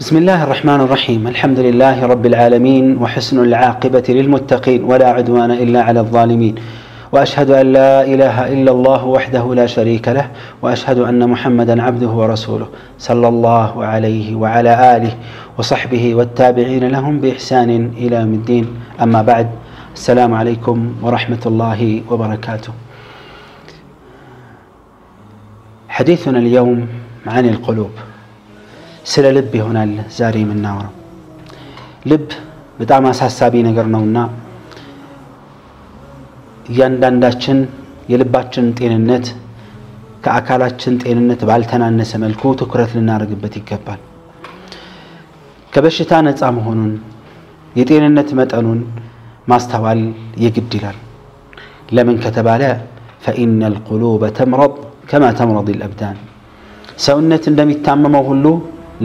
بسم الله الرحمن الرحيم. الحمد لله رب العالمين وحسن العاقبة للمتقين ولا عدوان إلا على الظالمين، وأشهد أن لا إله إلا الله وحده لا شريك له، وأشهد أن محمدا عبده ورسوله صلى الله عليه وعلى آله وصحبه والتابعين لهم بإحسان إلى يوم الدين. أما بعد، السلام عليكم ورحمة الله وبركاته. حديثنا اليوم عن القلوب. ስለ ልብ ይሆናል ዛሬ የምናወራው። ልብ በጣም አሳሳቢ ነገር ነውና እያንዳንዳችን የልባችን ጤንነት ከአካላችን ጤንነት ባልተናነሰ መልኩ ትኩረት ልናደርግበት ይገባል። ከበሽታ ነፃ መሆኑን የጤንነት መጠኑን ማስተዋል የግድ ይላል። ለምን ከተባለ فإن القلوب تمرض كما تمرض الأبدان። ሰውነት እንደሚታመመው ሁሉ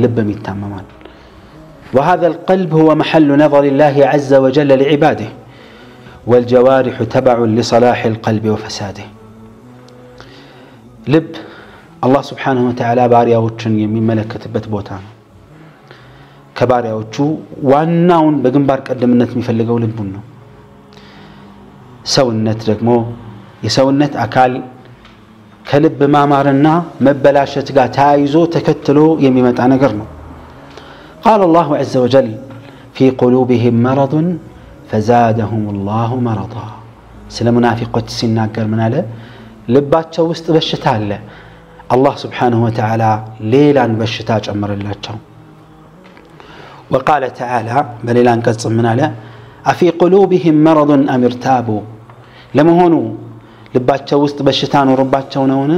لب يتممان، وهذا القلب هو محل نظر الله عز وجل لعباده، والجوارح تبع لصلاح القلب وفساده. لب الله سبحانه وتعالى بارياوچن የሚመለከትበት ቦታ ነው። ከባሪያዎቹ ዋናውን በግንባር ቀደምነት የሚፈልገው ልቡን ነው። ሰውነት ደግሞ የሰውነት አካል ከልብ ማማርና መበላሸት ጋር ታይዞ ተከትሎ የሚመጣ ነገር ነው። قال الله عز وجل في قلوبهم مرض فزادهم الله مرضا። ስለ ሙናፊቆች ሲናገር ምን አለ? ልባቸው ውስጥ በሽታ አለ፣ አላህ Subhanahu Wa Ta'ala ሌላን በሽታ ጨመረላቸው። وقال تعالى በሌላ አንቀጽ ምን አለ? أفي قلوبهم مرض أم ارتابوا። ለመሆኑ ልባቸው ውስጥ በሽታ ኖርባቸው ነውን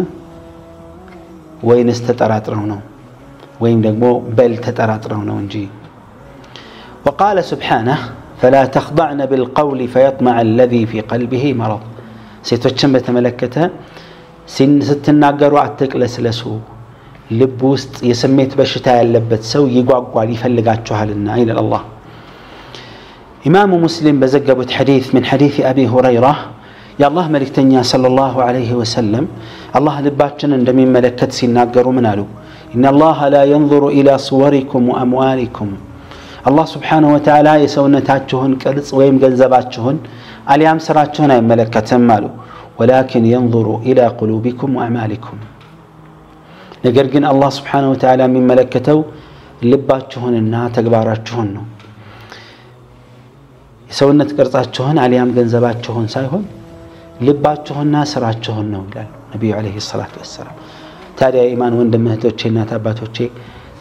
ወይንስ ተጠራጥረው ነው? ወይም ደግሞ በል ተጠራጥረው ነው እንጂ። وقال سبحانه فلا تخضعن بالقول فيطمع الذي في قلبه مرض። ሴቶችን በተመለከተ ስትናገሩ አትቅለስለሱ፣ ልብ ውስጥ የስሜት በሽታ ያለበት ሰው ይጓጓል ይፈልጋችኋልና ይላል አላህ። ኢማሙ ሙስሊም በዘገቡት ሐዲስ من حديث أبي هريرة يا الله ملكتنيا صلى الله عليه وسلم الله لباتشن እንደሚመለከት ملكت ሲናገሩ ምን አሉ? إن الله لا ينظر إلى صوركم وأموالكم. الله سبحانه وتعالى የሰውነታችሁን ቅርጽ ወይም ገንዘባችሁን አልያም ስራችሁን አይመለከትም አሉ። ولكن ينظر إلى قلوبكم وأعمالكم. ነገር ግን الله سبحانه وتعالى የሚመለከተው ልባችሁንና ተግባራችሁን ነው። የሰውነት ቅርጻችሁን አልያም ገንዘባችሁን ሳይሆን ልባችሁና ስራችሁን ነው ይላል ነብዩ አለይሂ ሰላቱ ወሰለም። ታዲያ ኢማን ወንድምህቶቼና አባቶቼ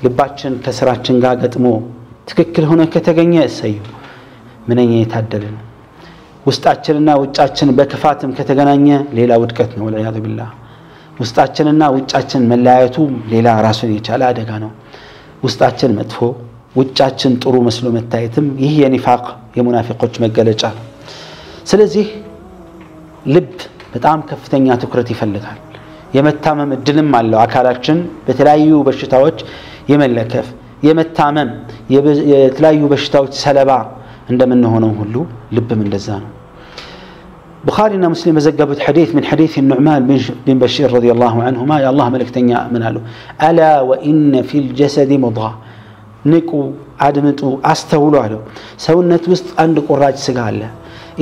ልባችን ከስራችን ጋር ገጥሞ ትክክል ሆነ ከተገኘ እሰዩ፣ ምንኛ የታደልን። ውስጣችንና ውጫችን በክፋትም ከተገናኘ ሌላ ውድቀት ነው ወለያዙ ቢላህ። ውስጣችንና ውጫችን መለያየቱ ሌላ ራሱን የቻለ አደጋ ነው። ውስጣችን መጥፎ ውጫችን ጥሩ መስሎ መታየትም ይህ የኒፋቅ የሙናፊቆች መገለጫ ነው። ስለዚህ ልብ በጣም ከፍተኛ ትኩረት ይፈልጋል። የመታመም እድልም አለው። አካላችን በተለያዩ በሽታዎች የመለከፍ የመታመም የተለያዩ በሽታዎች ሰለባ እንደምንሆነው ሁሉ ልብም እንደዛ ነው። ቡኻሪና ሙስሊም በዘገቡት ሐዲስ من حديث النعمان بن بشير رضي الله عنهما يا الله ملكتኛ ምን አሉ? ألا وإن في الجسد مضغة. ንቁ አድምጡ አስተውሉ አለው። ሰውነት ውስጥ አንድ ቁራጭ ስጋ አለ።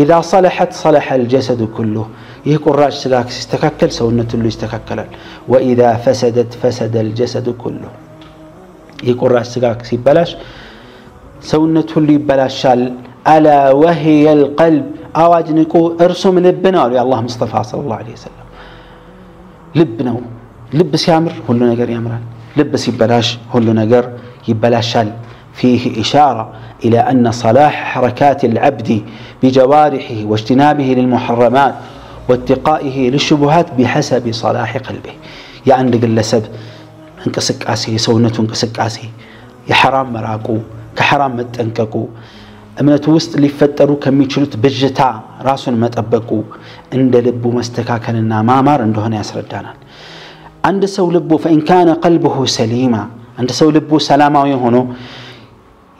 إذا صلحت صلح الجسد كله. ይህ ቁራጭ ስጋ ሲስተካከል ሰውነት ሁሉ ይስተካከላል። وإذا فسدت فسد الجسد كله. ይህ ቁራጭ ስጋ ሲበላሽ ሰውነት ሁሉ ይበላሻል። ألا وهي القلب. አዋጅ ንቁ እርሱም ልብ ነው አሉ የአላህ ሙስጠፋ ሰለላሁ ዐለይሂ ወሰለም። ልብ ነው። ልብ ሲያምር ሁሉ ነገር ያምራል። ልብ ሲበላሽ ሁሉ ነገር يبلاشال. فيه إشارة إلى أن صلاح حركات العبد بجوارحه واجتنابه للمحرمات واتقائه للشبهات بحسب صلاح قلبه. يعني قلسب انكسك آسي سونته انكسك آسي يحرام مراقو كحرام متنككو እምነቱ ውስጥ ሊፈጠሩ ከሚችሉት በጅታ ራሱን መጠበቁ እንደ ልቡ መስተካከልና ማማር እንደሆነ ያስረዳናል። አንድ ሰው ልቡ فإن كان قلبه سليما አንድ ሰው ልቡ ሰላማዊ ሆኖ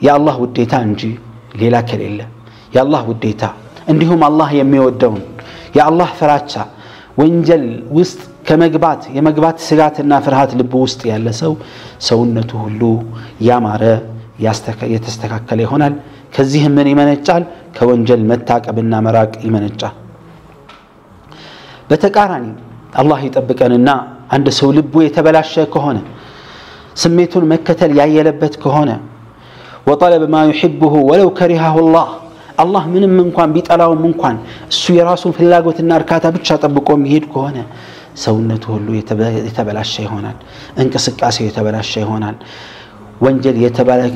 የአላህ ውዴታ እንጂ ሌላ ከሌለ የአላህ ውዴታ እንዲሁም አላህ የሚወደውን የአላህ ፍራቻ ወንጀል ውስጥ ከመግባት የመግባት ስጋትና ፍርሃት ልብ ውስጥ ያለ ሰው ሰውነቱ ሁሉ ያማረ የተስተካከለ ይሆናል ከዚህ ምን ይመነጫል ከወንጀል መታቀብና መራቅ ይመነጫል በተቃራኒ አላህ ይጠብቀንና አንድ ሰው ልቡ የተበላሸ ከሆነ ስሜቱን መከተል ያየለበት ከሆነ وطلب ما يحبه ولو كرهه الله ምንም እንኳን ቢጠላውም እንኳን እሱ የራሱን ፍላጎትና እርካታ ብቻ ጠብቆ የሚሄድ ከሆነ ሰውነቱ ሁሉ የተበላሸ ይሆናል እንቅስቃሴው የተበላሸ ይሆናል ወንጀል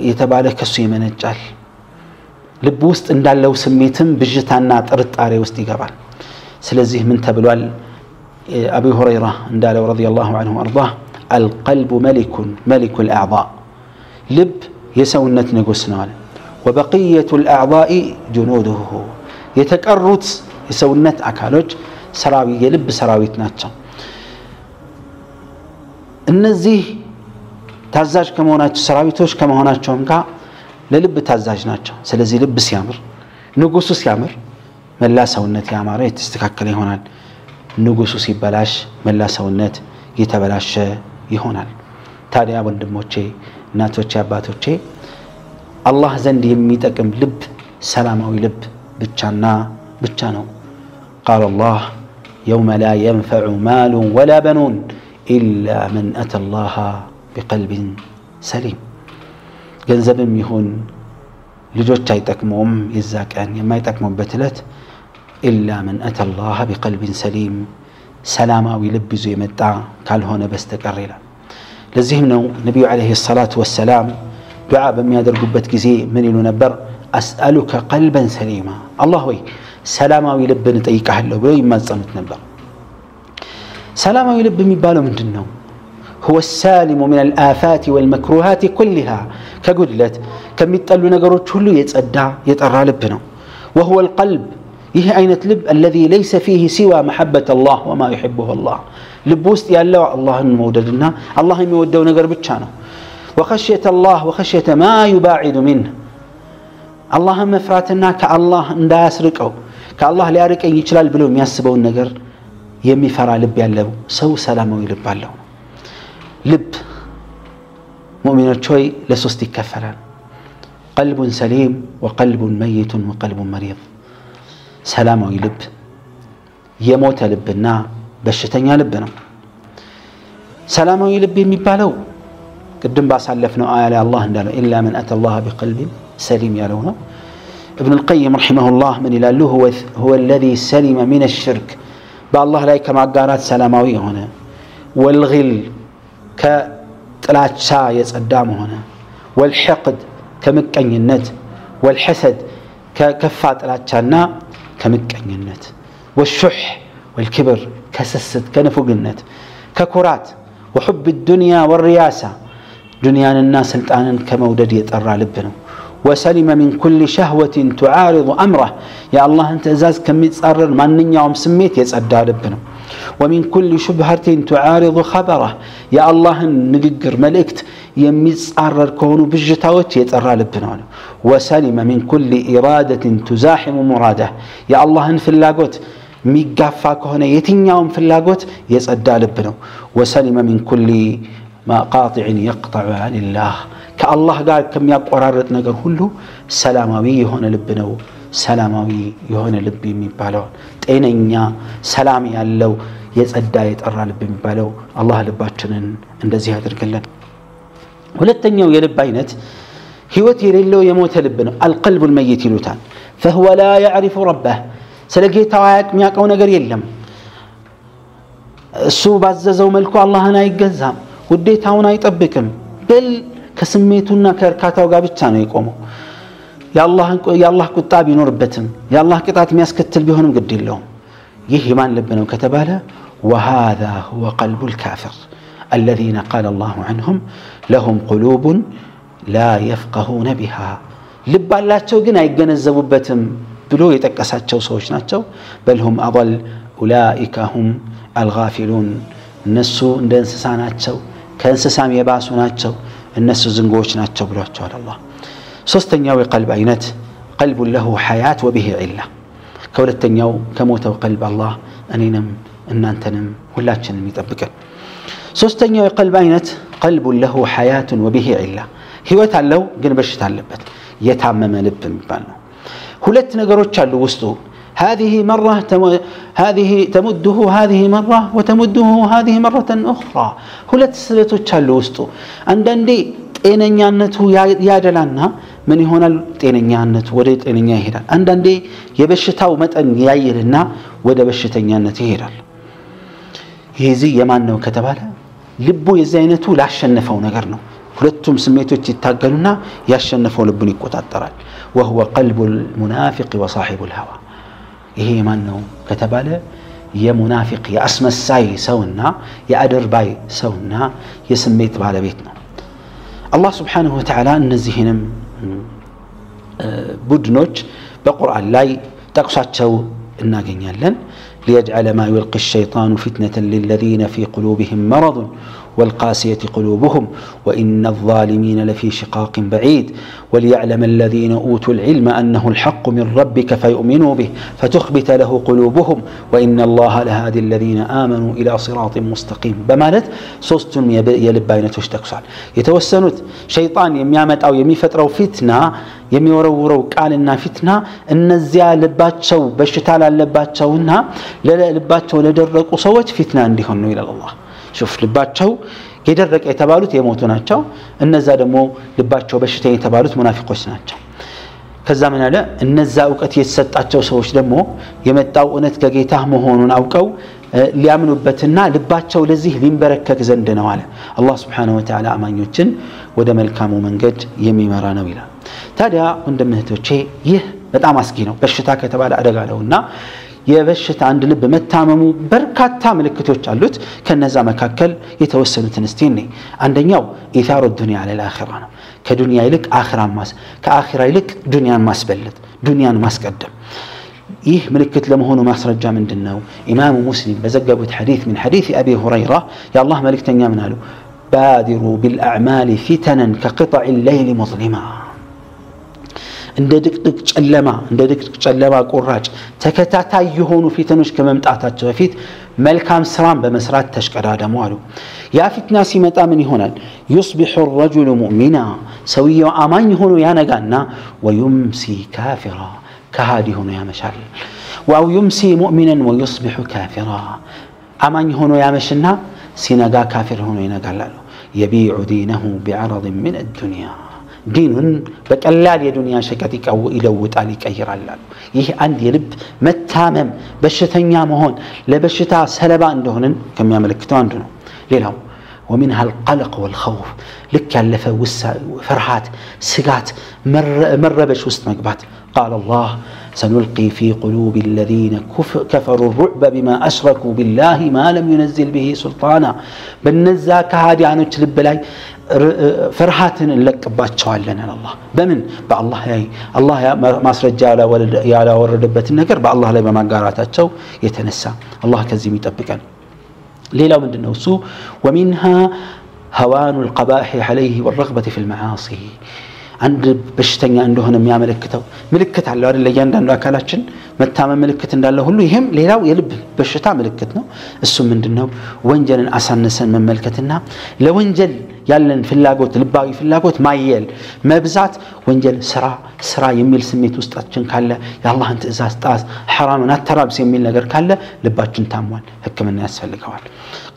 የተባለ ከሱ ይመነጫል ልብ ውስጥ እንዳለው ስሜትም ብጅታና ጥርጣሬ ውስጥ ይገባል ስለዚህ ምን ተብሏል አቡ ሁረይራ እንዳለው ረዲየላሁ ዐንሁ አርዳህ القلب ملك الأعضاء لب يسونت نقص نال وبقية الأعضاء جنوده يتكرت يسونت أكالوج سراوي يلب سراويت ناتشا النزيه تازاج كموناتشو سراويتوش كموناتشوم كا للب تازاج ناتشا سلزي لب سيامر نقصو سيامر ملا سونت يامر يتستكاكل يهونال نقصو سيبلاش ملا سونت يتبلاش ይሆናል ታዲያ ወንድሞቼ እናቶቼ አባቶቼ አላህ ዘንድ የሚጠቅም ልብ ሰላማዊ ልብ ብቻና ብቻ ነው قال الله يوم لا ينفع مال ولا بنون إلا من أتى الله بقلب سليم ገንዘብም ይሁን ልጆች አይጠቅሙም ይዛቀን የማይጠቅሙበት ዕለት إلا من أتى الله بقلب سليم سلاماዊ ልብ ይዞ የመጣ ካልሆነ በስተቀር ይላል ለዚህም ነው ነብዩ አለይሂ ሰላቱ ወሰላም ዱዓ በሚያደርጉበት ጊዜ ምን ይሉ ነበር አስአሉከ ቀልበን ሰሊማ አላህ ወይ ሰላማዊ ልብን ጠይቃለሁ ብለው ይማጸኑት ነበር ሰላማዊ ልብ የሚባለው ምንድነው هو السالم من الآفات والمكروهات كلها كقدلت ከሚጠሉ ነገሮች ሁሉ የጸዳ የጠራ ልብ ነው وهو القلب ይሄ አይነት ልብ الذي ليس فيه سوى محبة الله وما يحبه الله ልብ ውስጥ ያለው አላህን መውደድና አላህ የሚወደው ነገር ብቻ ነው وخشية الله وخشية ما يباعد منه الله መፍራትና ከአላህ እንዳያስርቀው ከአላህ ሊያርቀኝ ይችላል ብሎ የሚያስበውን ነገር የሚፈራ ልብ ያለው ሰው ሰላማዊ ልብ አለው ልብ ሙእሚኖች ሆይ ለሶስት ይከፈላል قلب سليم وقلب ميت وقلب مريض ሰላማዊ ልብ የሞተ ልብና በሽተኛ ልብ ነው ሰላማዊ ልብ የሚባለው ቅድም ባሳለፍነው አያ ላይ አላህ እንዳለው إلا من أتى الله بقلب سليم ያለው ነው ابن القيم رحمه الله من ይላሉ هو الذي سلم من الشرك بالله ላይ ከማጋራት ሰላማዊ ሆነ والغل ከጥላቻ የጸዳ ሆነ والحقد ከመቀኝነት والحسد ከከፋ ጥላቻና كمكنينت والشح والكبر كسست كنفوقنت ككرات وحب الدنيا والرياسة دنيا الناس سلطانا كمودد يتقرى لبنا وسلم من كل شهوة تعارض أمره يا الله أنت أزاز كم يتصرر من يوم سميت يتصدى لبنا ومن كل شبهة تعارض خبره يا الله نقر ملكت يمتصرر كونه بجتاوت يتقرى لبنا وسلم من كل إرادة تزاحم مراده يا الله في اللاقوت ميقافا كهنا يتنياهم في اللاقوت يتصدى لبنا وسلم من كل ما قاطع يقطع عن الله كالله قال كم يقررت نجر كله سلاموي هنا لبنا سلاموي يهون لبي ميبالون تينيا سلامي الله يتصدى يتقرى لبي ميبالو الله لباتشنن እንደዚህ ያድርግልን ሁለተኛው የልብ አይነት ህይወት የሌለው የሞተ ልብ ነው القلب الميت ይሉታል فهو لا يعرف ربه ስለጌታው የሚያውቀው ነገር የለም እሱ ባዘዘው መልኩ አላህን አይገዛም ውዴታውን አይጠብቅም በል ከስሜቱና ከርካታው ጋር ብቻ ነው የቆመው ያላህ ቁጣ ቢኖርበትም ያላህ ቅጣት የሚያስከትል ቢሆንም ግድ የለውም ይህ የማን ልብ ነው ከተባለ وهذا هو قلب الكافر الذين قال الله عنهم لهم قلوب لا يفقهون بها ልብ አላቸው ግን አይገነዘቡበትም ብሎ የጠቀሳቸው ሰዎች ናቸው بل هم اضل اولئك هم الغافلون እነሱ እንደ እንስሳ ናቸው ከእንስሳም የባሱ ናቸው እነሱ ዝንጎች ናቸው ብሏቸዋል አላህ ሶስተኛው የቀልብ አይነት قلب له حياة وبه علة ከሁለተኛው ከሞተው ቀልብ አላህ እኔንም እናንተንም ሁላችንም ይጠብቀን ሶስተኛው የቀልብ አይነት ቀልብ له حياه وبه عله ህይወት አለው ግን በሽታ አለበት የታመመ ልብ የሚባል ነው ሁለት ነገሮች አሉ ውስጡ هذه مره هذه تمده هذه مره وتمده هذه مره اخرى ሁለት ስበቶች አሉ ውስጡ አንዳንዴ ጤነኛነቱ ያደላና ምን ይሆናል ጤነኛነቱ ወደ ጤነኛ ይሄዳል አንዳንዴ የበሽታው መጠን ያይልና ወደ በሽተኛነት ይሄዳል ይሄ የማን ነው ከተባለ ልቡ የዚህ አይነቱ ላሸነፈው ነገር ነው ሁለቱም ስሜቶች ይታገሉና ያሸነፈው ልቡን ይቆጣጣራል وهو قلب المنافق وصاحب الهوى ይሄ ማን ነው ከተባለ የሙናፊቅ ያስመሳይ ሰውና ያአደርባይ ሰውና የስሜት ባለቤት ነው አላህ Subhanahu Wa Ta'ala እነዚህንም ቡድኖች በቁርአን ላይ ጠቅሷቸው እናገኛለን ليجعل ما يلقي الشيطان فتنة للذين في قلوبهم مرض والقاسية قلوبهم وإن الظالمين لفي شقاق بعيد وليعلم الذين أوتوا العلم أنه الحق من ربك فيؤمنوا به فتخبت له قلوبهم وإن الله لهادي الذين آمنوا إلى صراط مستقيم بمالت صوستم يلبين تشتكسال يتوسنت شيطان يميامت أو يميفتروا فتنة يميورورو قالنا فتنة النزيا لباتشو بشتال لباتشونا لا لباتشو لدرقوا صوت فتنة عندهم إلى الله شوف ልባቸው የደረቀ የተባሉት የሞቱ ናቸው እነዛ ደግሞ ልባቸው በሽተኛ የተባሉት ሙናፊቆች ናቸው ከዛ ምን አለ እነዛ ዕውቀት የተሰጣቸው ሰዎች ደግሞ የመጣው እውነት ከጌታ መሆኑን አውቀው ሊያምኑበትና ልባቸው ለዚህ ሊንበረከክ ዘንድ ነው አለ አላህ Subhanahu Wa Ta'ala አማኞችን ወደ መልካሙ መንገድ የሚመራ ነው ይላል ታዲያ ወንድምህቶቼ ይህ በጣም አስጊ ነው በሽታ ከተባለ አደጋ ነውና የበሽታ አንድ ልብ መታመሙ በርካታ ምልክቶች አሉት ከነዛ መካከል የተወሰኑትን እስቲ ነኝ አንደኛው ኢታሩ ዱንያ على الاخره ነው ከዱንያ ይልቅ አኺራን ከአኺራ ይልቅ ዱንያን ማስበለጥ ዱንያን ማስቀደም ይህ ምልክት ለመሆኑ ማስረጃ ምንድነው ኢማሙ ሙስሊም በዘገቡት ሐዲስ من حديث ابي هريره يا الله መልእክተኛ ምን አሉ بادروا بالاعمال فتنا كقطع الليل مظلما እንደ ድቅድቅ ጨለማ ቆራጭ ተከታታይ የሆኑ ፊተኖች ከመምጣታቸው በፊት መልካም ስራን በመስራት ተሽቀዳደሙ አሉ ያ ፊትና ሲመጣ ምን ይሆናል يصبح الرجل مؤمنا ሰውየው አማኝ ሆኖ ያነጋና ويمسي كافرا ከሃዲ ሆኖ ያመሻል او يمسي مؤمنا ويصبح كافرا አማኝ ሆኖ ያመሽና ሲነጋ ካፊር ሆኖ ይነጋል አሉ يبيع دينه بعرض من الدنيا ዲኑን በቀላል የዱንያ ሸቀጥ ይለውጣል ይቀይራል ይህ አንድ የልብ መታመም በሽተኛ መሆን ለበሽታ ሰለባ እንደሆነን ከሚያመለክተው አንዱ ነው ሌላው ومنها القلق والخوف لك ያለፈ ፍርሃት ስጋት መረበሽ ውስጥ መግባት قال الله سنلقي في قلوب الذين كفروا الرعب بما أشركوا بالله ما لم ينزل به سلطانا بالنزا كهاديانوች ልብ ላይ فرحاتن እንለቅባቸዋለን አላህ በምን በአላህ ላይ አላህ ማስረጃ ያላ ወረደበት ነገር በአላህ ላይ በማጋራታቸው የተነሳ አላህ ከዚህ ይጠብቀን ሌላው ምንድነው እሱ ومنها هوان القبائح عليه والرغبة في المعاصي አንድ በሽተኛ እንደሆነ የሚያመለክተው ምልክት አለው አይደል ለእያንዳንዱ አካላችን መታመም ምልክት እንዳለ ሁሉ ይሄም ሌላው የልብ በሽታ ምልክት ነው እሱ ምንድነው ወንጀልን አሳነሰን መመልከትና ለወንጀል ያለን ፍላጎት ልባዊ ፍላጎት ማየል መብዛት ወንጀል ስራ የሚል ስሜት ውስጣችን ካለ የአላህን ትእዛዝ ጣስ حرامን አተራብስ የሚል ነገር ካለ ልባችን ታሟል ህክምና ያስፈልገዋል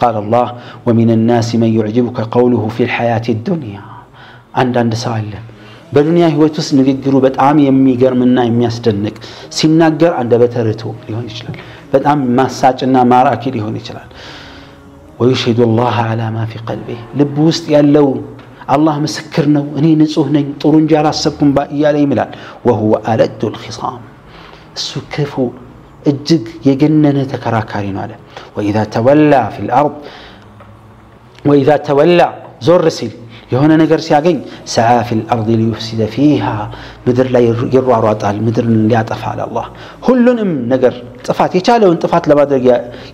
قال الله ومن الناس من يعجبك قوله في الحياة الدنيا አንዳንድ ሰው አለ በዱንያ ህይወት ውስጥ ንግግሩ በጣም የሚገርምና የሚያስደንቅ ሲናገር አንደበተ ርቱዕ ሊሆን ይችላል በጣም ማሳጭና ማራኪ ሊሆን ይችላል ويشهد الله على ما في قلبه ልብ ውስጥ ያለው አላህ ምስክር ነው እኔ ንጹህ ነኝ ጥሩ እንጂ አላሰብኩም ባያለ ይምላል وهو ألد الخصام እሱ ክፉ እጅግ የገነነ ተከራካሪ ነው አለ وإذا تولى ዞር ሲል የሆነ ነገር ሲያገኝ ሰዓ في الارض ليفسد فيها ምድር ላይ ይሯሯጣል ምድርን ሊያጠፋ አላህ ሁሉንም ነገር ጥፋት የቻለውን ጥፋት ለማድረግ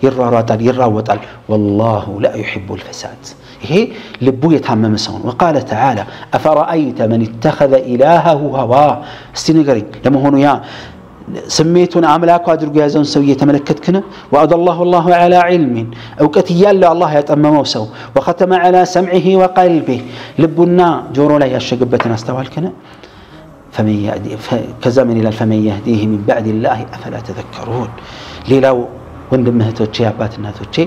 ይሯሯጣል ይራወጣል والله لا يحب الفساد ይሄ ልቡ የታመመ ሰው ነው وقال تعالى أفرأيت من اتخذ إلهه هواه እስቲ ንገረኝ ለመሆኑ ያ سميتون أملاك وأدرجوا يا زون سوية تملكتكنا وأضله الله على علم أو كتيال الله يتأممه سو وختم على سمعه وقلبه لبنا جورو لا يشجبتنا استوالكنا فمن يهدي كزمن إلى فمن يهديه من بعد الله أفلا تذكرون ليلو وندمه توجي أباتنا توجي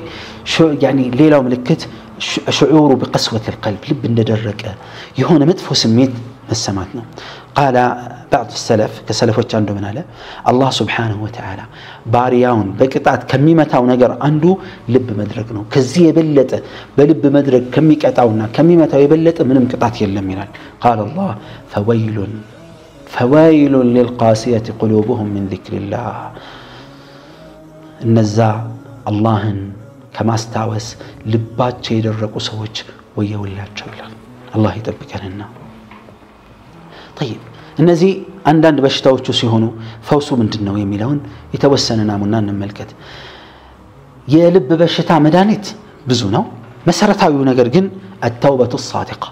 شو يعني ليلو ملكت شعور بقسوة القلب لب ندرك يهون مدفو سميت السماتنا قال بعض السلف كسلفوች አንዱ ምን አለ አላህ Subhanahu Wa Ta'ala ባሪያውን በቅጣት ከሚመታው ነገር አንዱ ልብ መድረክ ነው ከዚህ የበለጠ በልብ መድረክ ከሚቀጣውና ከሚመታው የበለጠ ምንም ቅጣት የለም ይላል قال الله فويل للقاسية قلوبهم من ذكر الله እነዛ አላህን ከማስታወስ ልባቸው የደረቁ ሰዎች ወየውላቸው ይላል አላህ ይጠብቀንና طيب እነዚህ አንዳንድ በሽታዎቹ ሲሆኑ ፈውሱ ምንድነው የሚለውን የተወሰነ ናሙና እንመልከት የልብ በሽታ መድኃኒት ብዙ ነው መሰረታዊው ነገር ግን التوبة الصادقة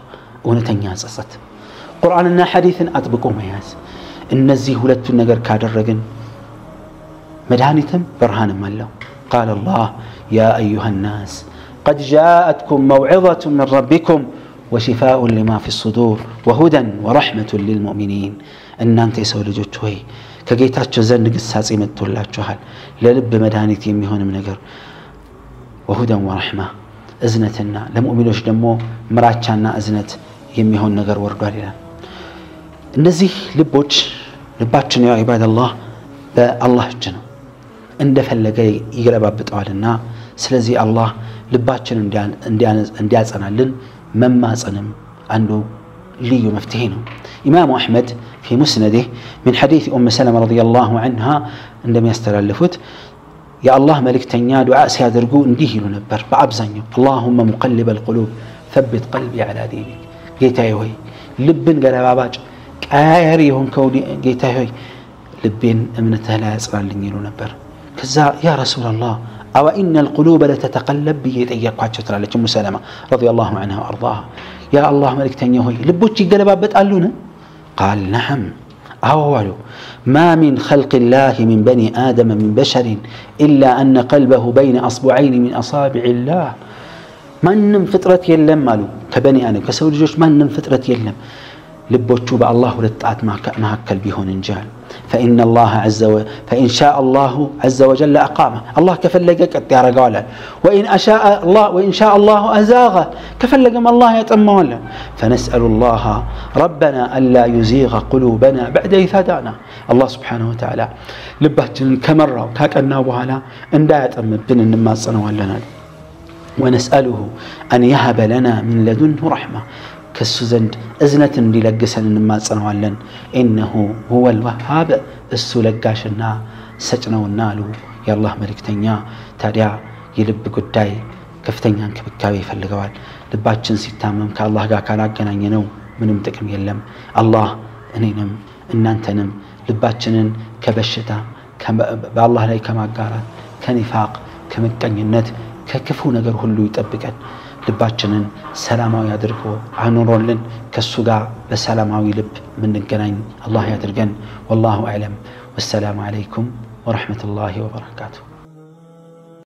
እውነተኛ ጸጸት ቁርአንና ሐዲስን አጥብቆ መያዝ እነዚህ ሁለቱ ነገር ካደረግን መድኃኒትም በርሃንም አለው قال الله يا أيها الناس قد جاءتكم موعظة من ربكم وشفاء لما في الصدور وهدى ورحمة للمؤمنين أن أنت يسول جوتوي كجيتاتشو زند قصاص يمتولاچوحال للب مدانيت يميهون منغر وهدى ورحمة أزنتنا لمؤمنوش دمو مراچانا أزنت يميهون نغر وردوال إلى እነዚህ ልቦች ልባችን يا عباد الله بالله جنو እንደፈለገ ይገለባብጣልና ስለዚህ አላህ ልባችን እንዲያጸናልን مماصنم عنده لي مفتهينه إمام أحمد في مسنده من حديث أم سلمة رضي الله عنها عندما يستلفت يا الله ملك تنيا دعاء سيادرقو انديه لنبر بعبزانيو اللهم مقلب القلوب ثبت قلبي على دينك جيتاي هوي لبن قلباباج كايري هون كودي جيتاي هوي لبين امنتها لا يصران لنيلو نبر كذا يا رسول الله أو إن القلوب لتتقلب بيتأيقوا ترى أم سلمة رضي الله عنها وأرضاها يا الله ملك تنيهوي لبوتشي قلبابت قالونا قال نعم أولو ما من خلق الله من بني آدم من بشر إلا أن قلبه بين أصبعين من أصابع الله من فطرة يلم مالو كبني آدم كسول جوش من فطرة يلم لبوتشو بالله ولتعت مع كلبي هون انجال فإن الله فإن شاء الله عز وجل أقامه الله كفلقك يا رجالا وإن شاء الله أزاغه كفلق ما الله يتأمله فنسأل الله ربنا ألا يزيغ قلوبنا بعد إذ هدانا الله سبحانه وتعالى لبهتن كمرة وكأنه بهلا إن دا يتأمل إنما صنوا لنا ونسأله أن يهب لنا من لدنه رحمة كالسزند أزنة للقسن إنما صنوا لنا إنه هو الوهاب السلقاشنا سجنا والنالو يا الله ملك تنيا تاريا يلب قداي كفتنيا كبكاوي فالقوال لباتشن سيتامم كالله قاكالا قنانينو منم تكم يلم الله أنينم إنانتنم لباتشنن كبشتا بالله لي كما قارا كنفاق كمكانينت ككفو نقر هلو يتبقن لباتشنن سلاماوي يدركو عنورولن كالسوغا بسلاماوي لب من القنان الله يدرقن والله أعلم والسلام عليكم ورحمة الله وبركاته